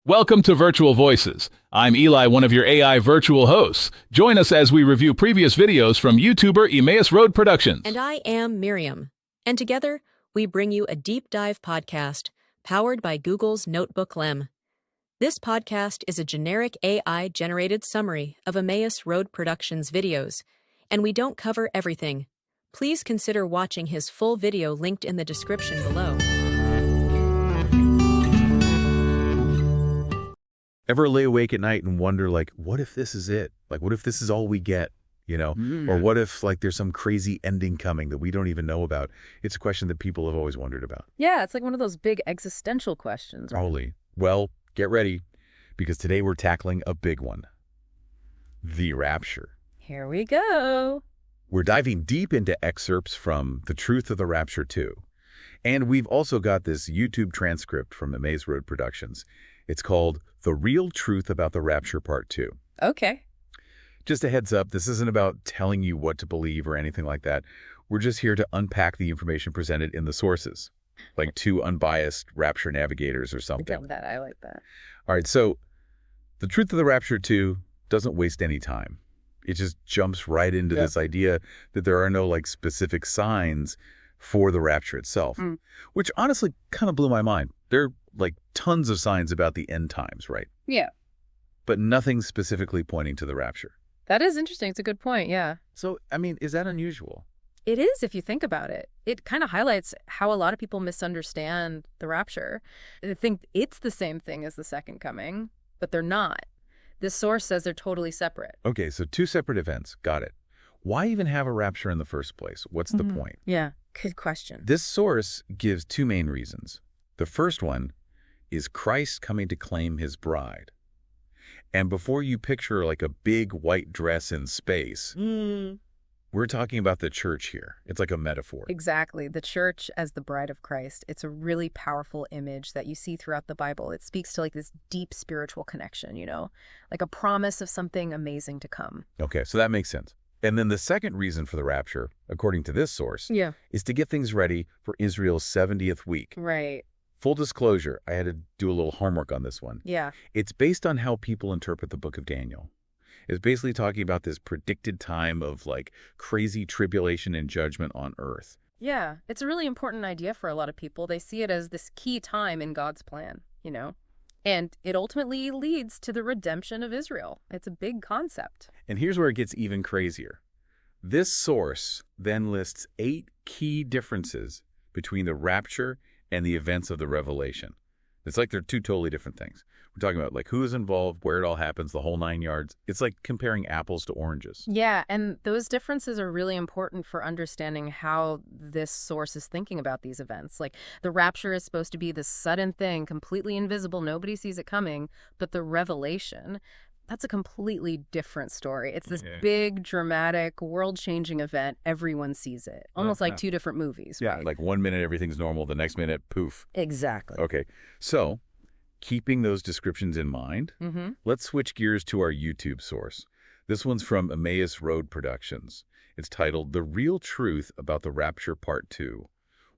Welcome to Virtual Voices. I'm Eli, one of your AI virtual hosts. Join us as we review previous videos from YouTuber Emmaus Road Productions. And I am Miriam. And together, we bring you a deep dive podcast powered by Google's NotebookLM. This podcast is a generic AI-generated summary of Emmaus Road Productions videos, and we don't cover everything. Please consider watching his full video linked in the description below. Ever lay awake at night and wonder, like, what if this is it? Like, what if this is all we get, you know? Or what if, like, there's some crazy ending coming that we don't even know about? It's a question that people have always wondered about. Yeah, it's like one of those big existential questions. Holy. Well, get ready, because today we're tackling a big one. The Rapture. Here we go. We're diving deep into excerpts from The Truth of the Rapture 2. And we've also got this YouTube transcript from Emmaus Road Productions. It's called The Real Truth About the Rapture Part 2. Okay. Just a heads up, this isn't about telling you what to believe or anything like that. We're just here to unpack the information presented in the sources, like two unbiased Rapture navigators or something. I like that. All right, so The Truth of the Rapture 2 doesn't waste any time. It just jumps right into this idea that there are no, like, specific signs for the rapture itself, which honestly kind of blew my mind. There are, like, tons of signs about the end times, right? Yeah. But nothing specifically pointing to the rapture. That is interesting. It's a good point, yeah. So, I mean, is that unusual? It is, if you think about it. It kind of highlights how a lot of people misunderstand the rapture. They think it's the same thing as the second coming, but they're not. This source says they're totally separate. Okay, so two separate events. Got it. Why even have a rapture in the first place? What's the point? Yeah, good question. This source gives two main reasons. The first one is Christ coming to claim his bride. And before you picture, like, a big white dress in space, we're talking about the church here. It's like a metaphor. Exactly. The church as the bride of Christ. It's a really powerful image that you see throughout the Bible. It speaks to, like, this deep spiritual connection, you know, like a promise of something amazing to come. Okay, so that makes sense. And then the second reason for the rapture, according to this source, is to get things ready for Israel's 70th week. Right. Full disclosure, I had to do a little homework on this one. Yeah. It's based on how people interpret the book of Daniel. It's basically talking about this predicted time of, like, crazy tribulation and judgment on earth. Yeah, it's a really important idea for a lot of people. They see it as this key time in God's plan, you know? And it ultimately leads to the redemption of Israel. It's a big concept. And here's where it gets even crazier. This source then lists 8 key differences between the rapture and the events of the Revelation. It's like they're two totally different things. We're talking about, like, who is involved, where it all happens, the whole 9 yards. It's like comparing apples to oranges. Yeah, and those differences are really important for understanding how this source is thinking about these events. Like, the rapture is supposed to be this sudden thing, completely invisible, nobody sees it coming, but the revelation, that's a completely different story. It's this big, dramatic, world-changing event. Everyone sees it. Almost like two different movies. Yeah, right? like 1 minute everything's normal, the next minute, poof. Exactly. Okay, so keeping those descriptions in mind, let's switch gears to our YouTube source. This one's from Emmaus Road Productions. It's titled The Real Truth About the Rapture Part 2,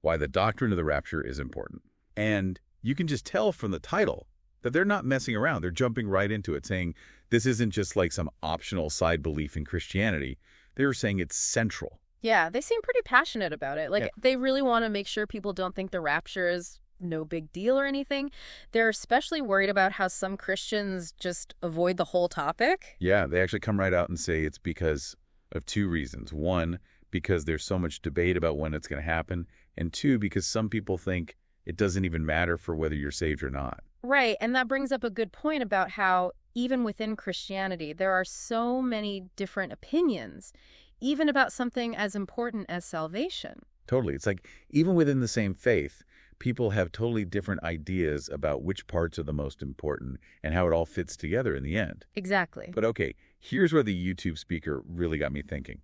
Why the Doctrine of the Rapture is Important. And you can just tell from the title that they're not messing around. They're jumping right into it, saying this isn't just like some optional side belief in Christianity. They're saying it's central. Yeah, they seem pretty passionate about it. Like, they really want to make sure people don't think the rapture is no big deal or anything. They're especially worried about how some Christians just avoid the whole topic. Yeah, they actually come right out and say it's because of two reasons. One, because there's so much debate about when it's going to happen. And two, because some people think it doesn't even matter for whether you're saved or not. Right, and that brings up a good point about how even within Christianity, there are so many different opinions, even about something as important as salvation. Totally. It's like even within the same faith, people have totally different ideas about which parts are the most important and how it all fits together in the end. Exactly. But okay, here's where the YouTube speaker really got me thinking.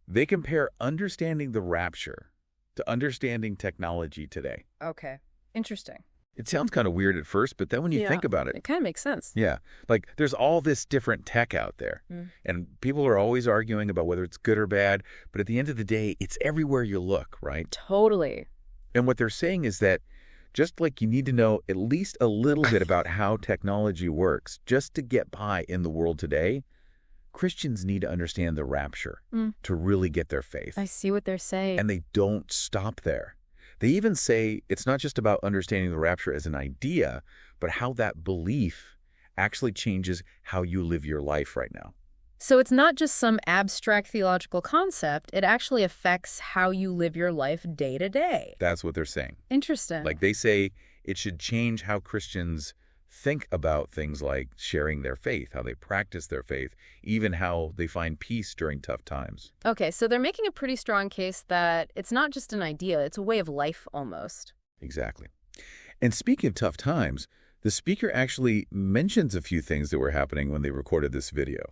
They compare understanding the rapture to understanding technology today. Okay, interesting. It sounds kind of weird at first, but then when you think about it, it kind of makes sense. Yeah. Like, there's all this different tech out there, and people are always arguing about whether it's good or bad, but at the end of the day, it's everywhere you look, right? Totally. And what they're saying is that Just like you need to know at least a little bit about how technology works just to get by in the world today, Christians need to understand the rapture to really get their faith. I see what they're saying. And they don't stop there. They even say it's not just about understanding the rapture as an idea, but how that belief actually changes how you live your life right now. So it's not just some abstract theological concept. It actually affects how you live your life day to day. That's what they're saying. Interesting. Like they say it should change how Christians think about things like sharing their faith, how they practice their faith, even how they find peace during tough times. Okay, so they're making a pretty strong case that it's not just an idea, it's a way of life almost. Exactly. And speaking of tough times, the speaker actually mentions a few things that were happening when they recorded this video.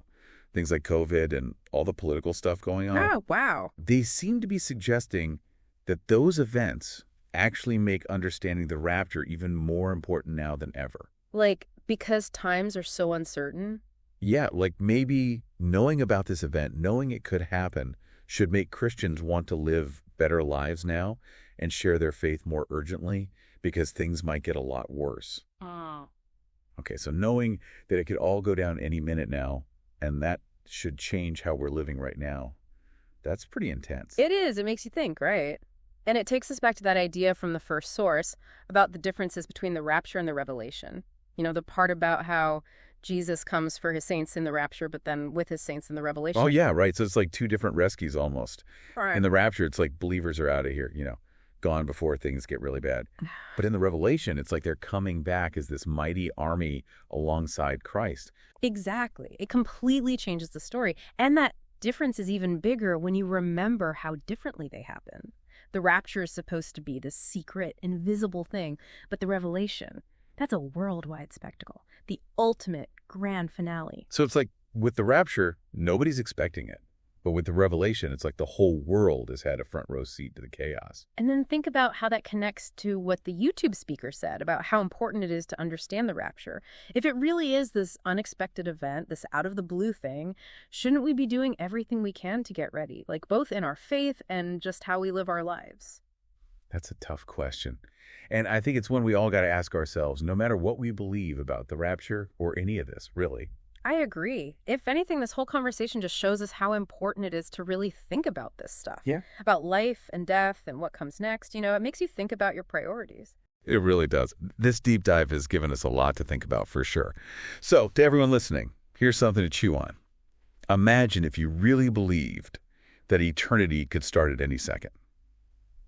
Things like COVID and all the political stuff going on. Oh, wow. They seem to be suggesting that those events actually make understanding the rapture even more important now than ever. Like, because times are so uncertain? Yeah, like maybe knowing about this event, knowing it could happen, should make Christians want to live better lives now and share their faith more urgently because things might get a lot worse. Oh. Okay, so knowing that it could all go down any minute now, and that should change how we're living right now, that's pretty intense. It is. It makes you think, right? And it takes us back to that idea from the first source about the differences between the rapture and the revelation. You know, the part about how Jesus comes for his saints in the rapture, but then with his saints in the revelation. Oh, yeah, right. So it's like two different rescues almost. Right. In the rapture, it's like believers are out of here, gone before things get really bad. But in the revelation, it's like they're coming back as this mighty army alongside Christ. Exactly. It completely changes the story. And that difference is even bigger when you remember how differently they happen. The rapture is supposed to be this secret, invisible thing, but the revelation, that's a worldwide spectacle, the ultimate grand finale. So it's like with the rapture, nobody's expecting it. But with the revelation, it's like the whole world has had a front row seat to the chaos. And then think about how that connects to what the YouTube speaker said about how important it is to understand the rapture. If it really is this unexpected event, this out of the blue thing, shouldn't we be doing everything we can to get ready, like both in our faith and just how we live our lives? That's a tough question. And I think it's one we all got to ask ourselves, no matter what we believe about the rapture or any of this, really. I agree. If anything, this whole conversation just shows us how important it is to really think about this stuff. Yeah. About life and death and what comes next. It makes you think about your priorities. It really does. This deep dive has given us a lot to think about for sure. So, to everyone listening, here's something to chew on. Imagine if you really believed that eternity could start at any second.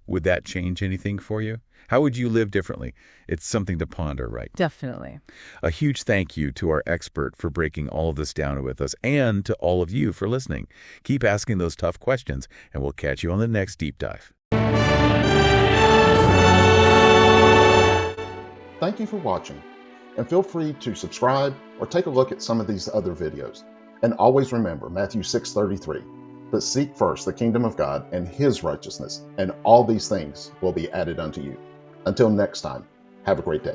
Would that change anything for you? How would you live differently? It's something to ponder, right? Definitely. A huge thank you to our expert for breaking all of this down with us and to all of you for listening. Keep asking those tough questions, and we'll catch you on the next deep dive. Thank you for watching, and feel free to subscribe or take a look at some of these other videos. And always remember Matthew 6:33. But seek first the kingdom of God and his righteousness, and all these things will be added unto you. Until next time, have a great day.